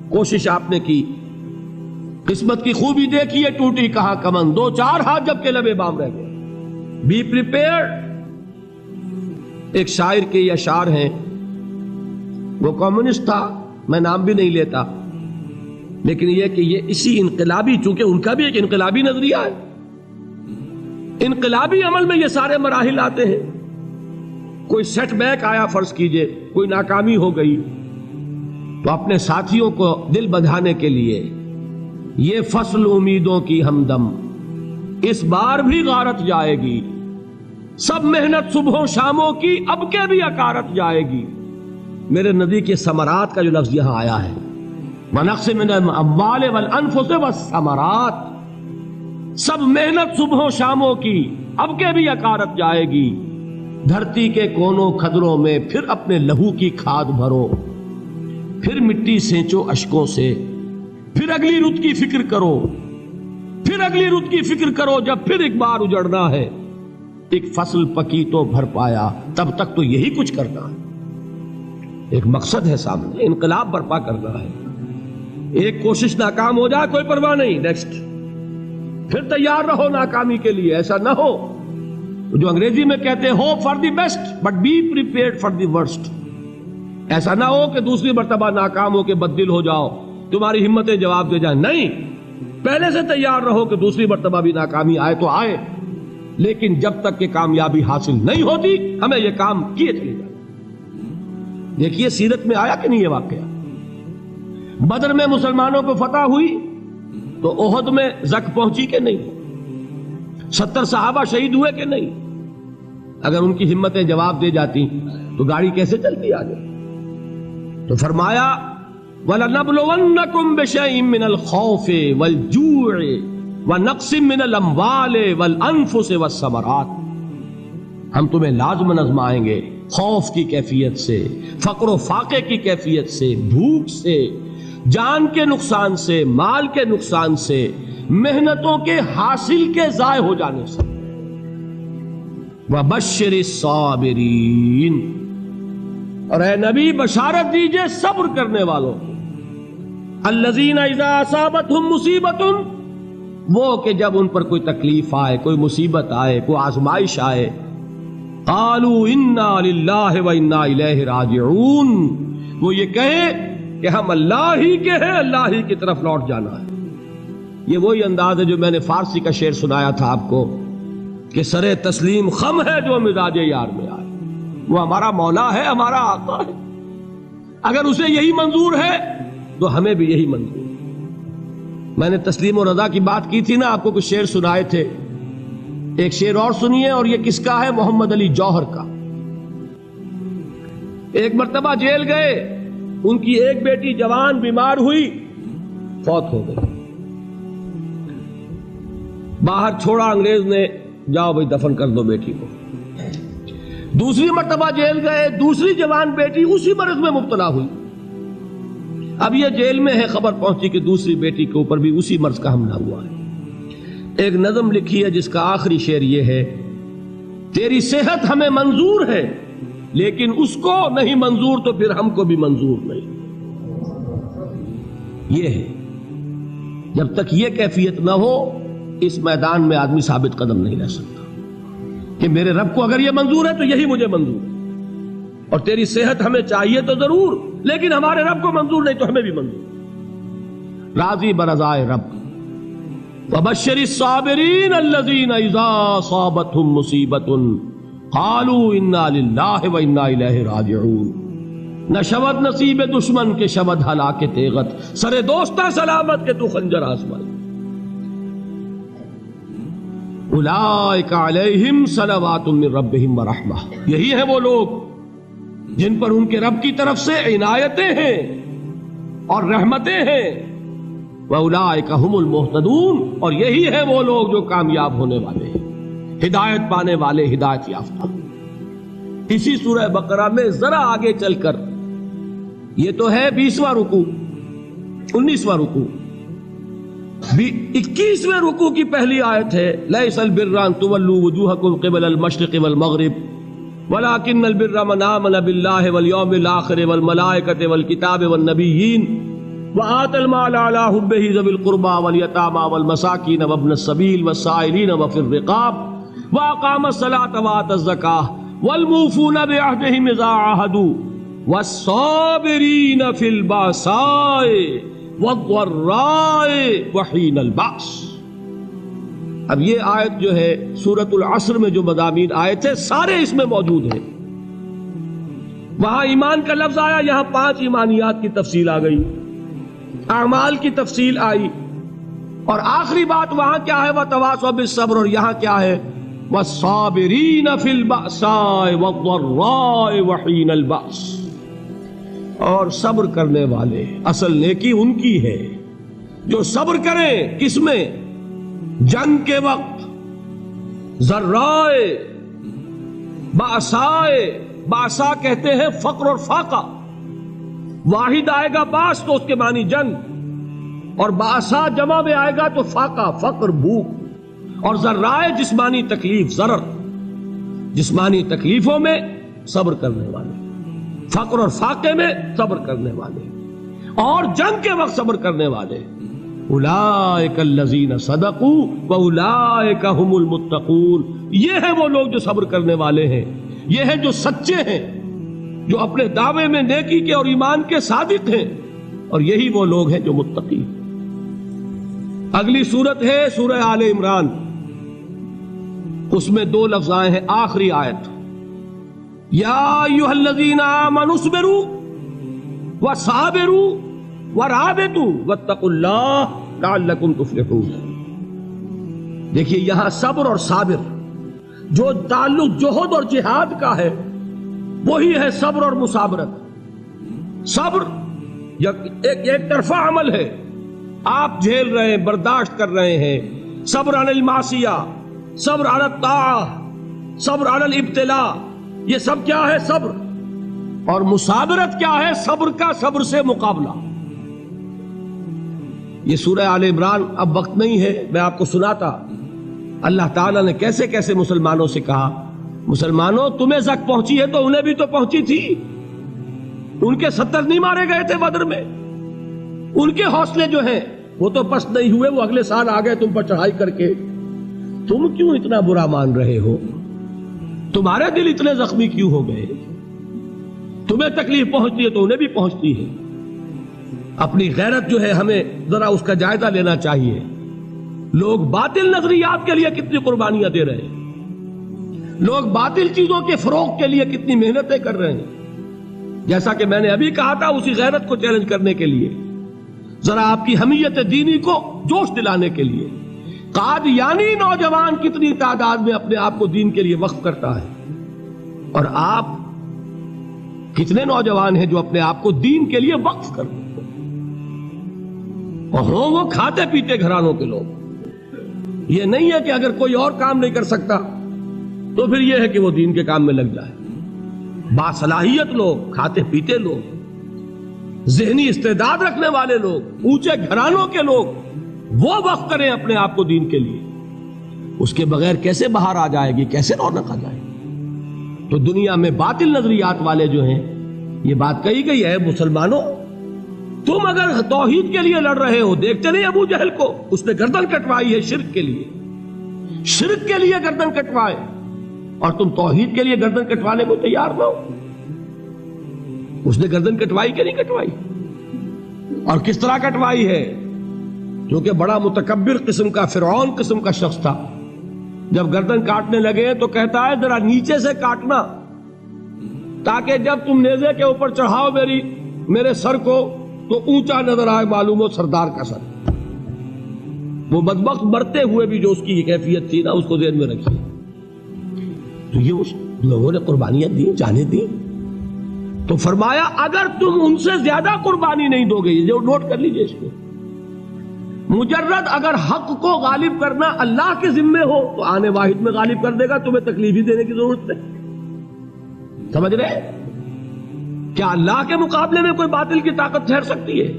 کوشش آپ نے کی، قسمت کی خوبی دیکھی ہے، ٹوٹی کہاں کمن، 2-4 ہاتھ جب کے لبے بام رہ گئے۔ Be prepared. ایک شاعر کے یہ اشعار ہیں، وہ کمیونسٹ تھا، میں نام بھی نہیں لیتا، لیکن یہ کہ یہ اسی انقلابی، چونکہ ان کا بھی ایک انقلابی نظریہ ہے، انقلابی عمل میں یہ سارے مراحل آتے ہیں۔ کوئی سیٹ بیک آیا، فرض کیجئے کوئی ناکامی ہو گئی، تو اپنے ساتھیوں کو دل بندھانے کے لیے یہ فصل امیدوں کی ہمدم اس بار بھی غارت جائے گی، سب محنت صبحوں شاموں کی اب کے بھی اکارت جائے گی۔ میرے نبی کے ثمرات کا جو لفظ یہاں آیا ہے، وَنَقْصٍ مِّنَ الْأَمْوَالِ وَالْأَنفُسِ وَالثَّمَرَاتِ، سب محنت صبحوں شاموں کی اب کے بھی اکارت جائے گی۔ دھرتی کے کونوں کھدروں میں پھر اپنے لہو کی کھاد بھرو، پھر مٹی سینچو اشکوں سے، پھر اگلی رت کی فکر کرو، پھر اگلی رت کی فکر کرو، جب پھر ایک بار اجڑنا ہے۔ ایک فصل پکی تو بھر پایا، تب تک تو یہی کچھ کرنا ہے۔ ایک مقصد ہے سامنے، انقلاب برپا کرنا ہے۔ ایک کوشش ناکام ہو جائے کوئی پرواہ نہیں، نیکسٹ، پھر تیار رہو ناکامی کے لیے۔ ایسا نہ ہو جو انگریزی میں کہتے ہیں hope for the best but be prepared for the worst. ایسا نہ ہو کہ دوسری مرتبہ ناکام ہو کے بددل ہو جاؤ، تمہاری ہمتیں جواب دے جائیں، نہیں، پہلے سے تیار رہو کہ دوسری مرتبہ بھی ناکامی آئے تو آئے، لیکن جب تک کہ کامیابی حاصل نہیں ہوتی ہمیں یہ کام کیے چلے جائیں۔ دیکھیے سیرت میں آیا کہ نہیں یہ واقعہ؟ بدر میں مسلمانوں کو فتح ہوئی تو احد میں زک پہنچی کہ نہیں؟ 70 صحابہ شہید ہوئے کہ نہیں؟ اگر ان کی ہمتیں جواب دے جاتی تو گاڑی کیسے چلتی آگے؟ تو فرمایا وَلَنَبْلُوَنَّكُمْ بِشَيْءٍ مِّنَ الْخَوْفِ وَالْجُوعِ وَنَقْصٍ مِّنَ الْأَمْوَالِ وَالْأَنفُسِ وَالثَّمَرَاتِ، ہم تمہیں لازم آزمائیں گے، خوف کی کیفیت سے، فقر و فاقے کی کیفیت سے، بھوک سے، جان کے نقصان سے، مال کے نقصان سے، محنتوں کے حاصل کے ضائع ہو جانے سے۔ وَبَشِّرِ الصَّابِرِينَ، اور اے نبی بشارت دیجئے صبر کرنے والوں کو۔ الَّذِينَ إِذَا أَصَابَتْهُمْ مُصِيبَةٌ، وہ کہ جب ان پر کوئی تکلیف آئے، کوئی مصیبت آئے، کوئی آزمائش آئے، قَالُوا إِنَّا لِلَّهِ وَإِنَّا إِلَيْهِ رَاجِعُونَ، وہ یہ کہیں کہ ہم اللہ ہی کے ہیں، اللہ ہی کی طرف لوٹ جانا ہے۔ یہ وہی انداز ہے جو میں نے فارسی کا شعر سنایا تھا آپ کو کہ سرے تسلیم خم ہے جو مزاج یار میں آئے۔ وہ ہمارا مولا ہے، ہمارا آقا ہے، اگر اسے یہی منظور ہے تو ہمیں بھی یہی منظور ہے۔ میں نے تسلیم و رضا کی بات کی تھی نا، آپ کو کچھ شعر سنائے تھے، ایک شعر اور سنیے، اور یہ کس کا ہے؟ محمد علی جوہر کا۔ ایک مرتبہ جیل گئے، ان کی ایک بیٹی جوان بیمار ہوئی، فوت ہو گئی، باہر چھوڑا انگریز نے، جاؤ بھائی دفن کر دو بیٹی کو۔ دوسری مرتبہ جیل گئے، دوسری جوان بیٹی اسی مرض میں مبتلا ہوئی، اب یہ جیل میں ہے، خبر پہنچی کہ دوسری بیٹی کے اوپر بھی اسی مرض کا حملہ ہوا ہے۔ ایک نظم لکھی ہے جس کا آخری شعر یہ ہے، تیری صحت ہمیں منظور ہے لیکن اس کو نہیں منظور تو پھر ہم کو بھی منظور نہیں۔ یہ ہے، جب تک یہ کیفیت نہ ہو اس میدان میں آدمی ثابت قدم نہیں رہ سکتا کہ میرے رب کو اگر یہ منظور ہے تو یہی مجھے منظور ہے، اور تیری صحت ہمیں چاہیے تو ضرور، لیکن ہمارے رب کو منظور نہیں تو ہمیں بھی منظور۔ راضی برضائے رب۔ وَبَشِّرِ الصَّابِرِينَ الَّذِينَ إِذَا أَصَابَتْهُمْ مُصِيبَةٌ قَالُوا إِنَّا لِلَّهِ وَإِنَّا إِلَيْهِ رَاجِعُونَ۔ نہ شود نصیب دشمن کے شود ہلاک تیغت، سر دوستہ سلامت کے تو خنجر آزمائے۔ اولئک علیہم صلوات من ربہم ورحمہ، یہی ہے وہ لوگ جن پر ان کے رب کی طرف سے عنایتیں ہیں اور رحمتیں ہیں۔ وَأُولَئِكَ هُمُ الْمُهْتَدُونَ، اور یہی ہے وہ لوگ جو کامیاب ہونے والے ہیں، ہدایت پانے والے، ہدایت یافتہ۔ اسی سورہ بقرہ میں ذرا آگے چل کر، یہ تو ہے 20واں رکوع، 19واں رکوع، 21ویں رکوع کی پہلی آیت ہے، لَيْسَ الْبِرَّ أَن تُوَلُّوا وُجُوهَكُمْ قِبَلَ الْمَشْرِقِ وَالْمَغْرِبِ وَلَكِنَّ الْبِرَّ مَنْ آمَنَ بِاللَّهِ وَالْيَوْمِ الْآخِرِ وَالْمَلَائِكَةِ وَالْكِتَابِ وَالنَّبِيِّينَ وآتى المال على حبه ذوي القربى واليتامى والمساكين وابن السبيل والسائلين وفي الرقاب وأقام الصلاة وآتى الزكاة والموفون بعهدهم إذا عاهدوا والصابرين في البأساء والضراء وحين البأس۔ اب یہ آیت جو ہے سورۃ العصر میں جو مضامین آئے تھے سارے اس میں موجود ہیں۔ وہاں ایمان کا لفظ آیا، یہاں 5 ایمانیات کی تفصیل آ گئی، اعمال کی تفصیل آئی، اور آخری بات وہاں کیا ہے وَتَوَاصَوْا بِالصَّبْرِ، اور یہاں کیا ہے وَالصَّابِرِينَ فِي الْبَأْسَاءِ وَالضَّرَّاءِ وَحِينَ الْبَأْسِ، اور صبر کرنے والے، اصل نیکی ان کی ہے جو صبر کریں، کس میں؟ جنگ کے وقت، ذرائے، بأسائے، بأسا کہتے ہیں فقر اور فاقہ، واحد آئے گا باس تو اس کے معنی جنگ، اور بأسا جمع میں آئے گا تو فاقہ، فقر، بھوک، اور ذرائے جسمانی تکلیف، ضرر، جسمانی تکلیفوں میں صبر کرنے والے، فقر اور فاقے میں صبر کرنے والے، اور جنگ کے وقت صبر کرنے والے۔ اولئک الذین صدقوا واولئک هم المتقون، یہ ہیں وہ لوگ جو صبر کرنے والے ہیں، یہ ہیں جو سچے ہیں، جو اپنے دعوے میں نیکی کے اور ایمان کے صادق ہیں، اور یہی وہ لوگ ہیں جو متقی۔ اگلی صورت ہے سورہ آل عمران، اس میں 2 لفظ آئے ہیں، آخری آیت، یا ایھا الذین آمنوا اصبروا وصابروا ورابطوا واتقوا اللہ لعلکم تفلحون۔ دیکھیے یہاں صبر اور صابر جو تعلق جہد اور جہاد کا ہے وہی ہے صبر اور مصابرت۔ صبر ایک طرفہ عمل ہے، آپ جھیل رہے ہیں، برداشت کر رہے ہیں، صبر علی المعصیہ، صبر علی الطاعہ، صبر علی الابتلاء، یہ سب کیا ہے؟ صبر۔ اور مصابرت کیا ہے؟ صبر کا صبر سے مقابلہ۔ یہ سورہ آل عمران، اب وقت نہیں ہے میں آپ کو سناتا اللہ تعالیٰ نے کیسے کیسے مسلمانوں سے کہا، مسلمانوں تمہیں زک پہنچی ہے تو انہیں بھی تو پہنچی تھی، ان کے 70 نہیں مارے گئے تھے بدر میں، ان کے حوصلے جو ہیں وہ تو پست نہیں ہوئے، وہ اگلے سال آ گئے تم پر چڑھائی کر کے، تم کیوں اتنا برا مان رہے ہو؟ تمہارے دل اتنے زخمی کیوں ہو گئے؟ تمہیں تکلیف پہنچتی ہے تو انہیں بھی پہنچتی ہے۔ اپنی غیرت جو ہے ہمیں ذرا اس کا جائزہ لینا چاہیے۔ لوگ باطل نظریات کے لیے کتنی قربانیاں دے رہے ہیں، لوگ باطل چیزوں کے فروغ کے لیے کتنی محنتیں کر رہے ہیں۔ جیسا کہ میں نے ابھی کہا تھا، اسی غیرت کو چیلنج کرنے کے لیے، ذرا آپ کی حمیت دینی کو جوش دلانے کے لیے، قادیانی نوجوان کتنی تعداد میں اپنے آپ کو دین کے لیے وقف کرتا ہے، اور آپ کتنے نوجوان ہیں جو اپنے آپ کو دین کے لیے وقف کر دیں، اور ہوں وہ کھاتے پیتے گھرانوں کے لوگ۔ یہ نہیں ہے کہ اگر کوئی اور کام نہیں کر سکتا تو پھر یہ ہے کہ وہ دین کے کام میں لگ جائے۔ باصلاحیت لوگ، کھاتے پیتے لوگ، ذہنی استعداد رکھنے والے لوگ، اونچے گھرانوں کے لوگ، وہ وقف کریں اپنے آپ کو دین کے لیے۔ اس کے بغیر کیسے باہر آ جائے گی، کیسے رونق آ جائے گی؟ تو دنیا میں باطل نظریات والے جو ہیں، یہ بات کہی گئی ہے، مسلمانوں تم اگر توحید کے لیے لڑ رہے ہو، دیکھتے نہیں ابو جہل کو، اس نے گردن کٹوائی ہے شرک کے لیے، شرک کے لیے گردن کٹوائے، اور تم توحید کے لیے گردن کٹوانے کو تیار نہ ہو۔ اس نے گردن کٹوائی کہ نہیں کٹوائی؟ اور کس طرح کٹوائی ہے؟ کیونکہ بڑا متکبر قسم کا، فرعون قسم کا شخص تھا، جب گردن کاٹنے لگے تو کہتا ہے ذرا نیچے سے کاٹنا، تاکہ جب تم نیزے کے اوپر چڑھاؤ میرے سر کو تو اونچا نظر آئے، معلوم ہو سردار کا سر۔ وہ بدبخت مرتے ہوئے بھی جو اس کی کیفیت تھی نا، اس کو ذہن میں رکھیے۔ تو یہ اس لوگوں نے قربانیاں دی، جانیں دی، تو فرمایا اگر تم ان سے زیادہ قربانی نہیں دو گے، جو نوٹ کر لیجئے اس کو، مجرد اگر حق کو غالب کرنا اللہ کے ذمے ہو تو آنے واحد میں غالب کر دے گا، تمہیں تکلیف ہی دینے کی ضرورت نہیں۔ سمجھ رہے؟ کیا اللہ کے مقابلے میں کوئی باطل کی طاقت ٹھہر سکتی ہے؟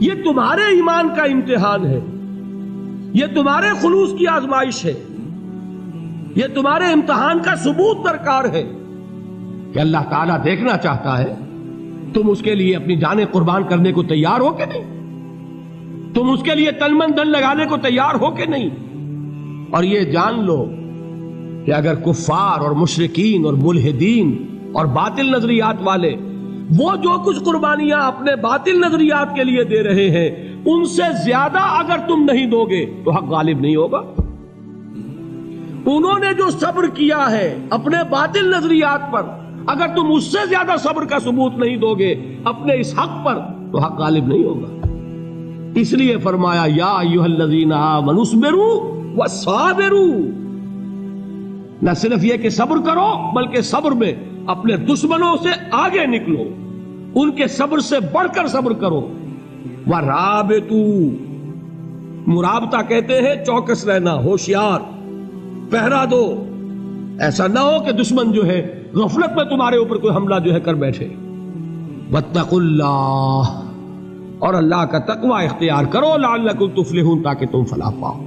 یہ تمہارے ایمان کا امتحان ہے، یہ تمہارے خلوص کی آزمائش ہے، یہ تمہارے امتحان کا ثبوت درکار ہے کہ اللہ تعالیٰ دیکھنا چاہتا ہے تم اس کے لیے اپنی جانیں قربان کرنے کو تیار ہو کہ نہیں؟ تم اس کے لیے تن من دھن لگانے کو تیار ہو کہ نہیں؟ اور یہ جان لو کہ اگر کفار اور مشرکین اور ملحدین اور باطل نظریات والے وہ جو کچھ قربانیاں اپنے باطل نظریات کے لیے دے رہے ہیں ان سے زیادہ اگر تم نہیں دو گے تو حق غالب نہیں ہوگا. انہوں نے جو صبر کیا ہے اپنے باطل نظریات پر، اگر تم اس سے زیادہ صبر کا ثبوت نہیں دو گے اپنے اس حق پر تو حق غالب نہیں ہوگا. اس لیے فرمایا یا ایھا الذین آمنوا اصبروا وصابروا، نہ صرف یہ کہ صبر کرو بلکہ صبر میں اپنے دشمنوں سے آگے نکلو، ان کے صبر سے بڑھ کر صبر کرو. وَرَابِطُوا، مرابطہ کہتے ہیں چوکس رہنا، ہوشیار، پہرا دو، ایسا نہ ہو کہ دشمن جو ہے غفلت میں تمہارے اوپر کوئی حملہ جو ہے کر بیٹھے. وَاتَّقُوا اللَّهَ، اور اللہ کا تقوی اختیار کرو، لعلکم تفلحون، تاکہ تم فلاح پاؤ.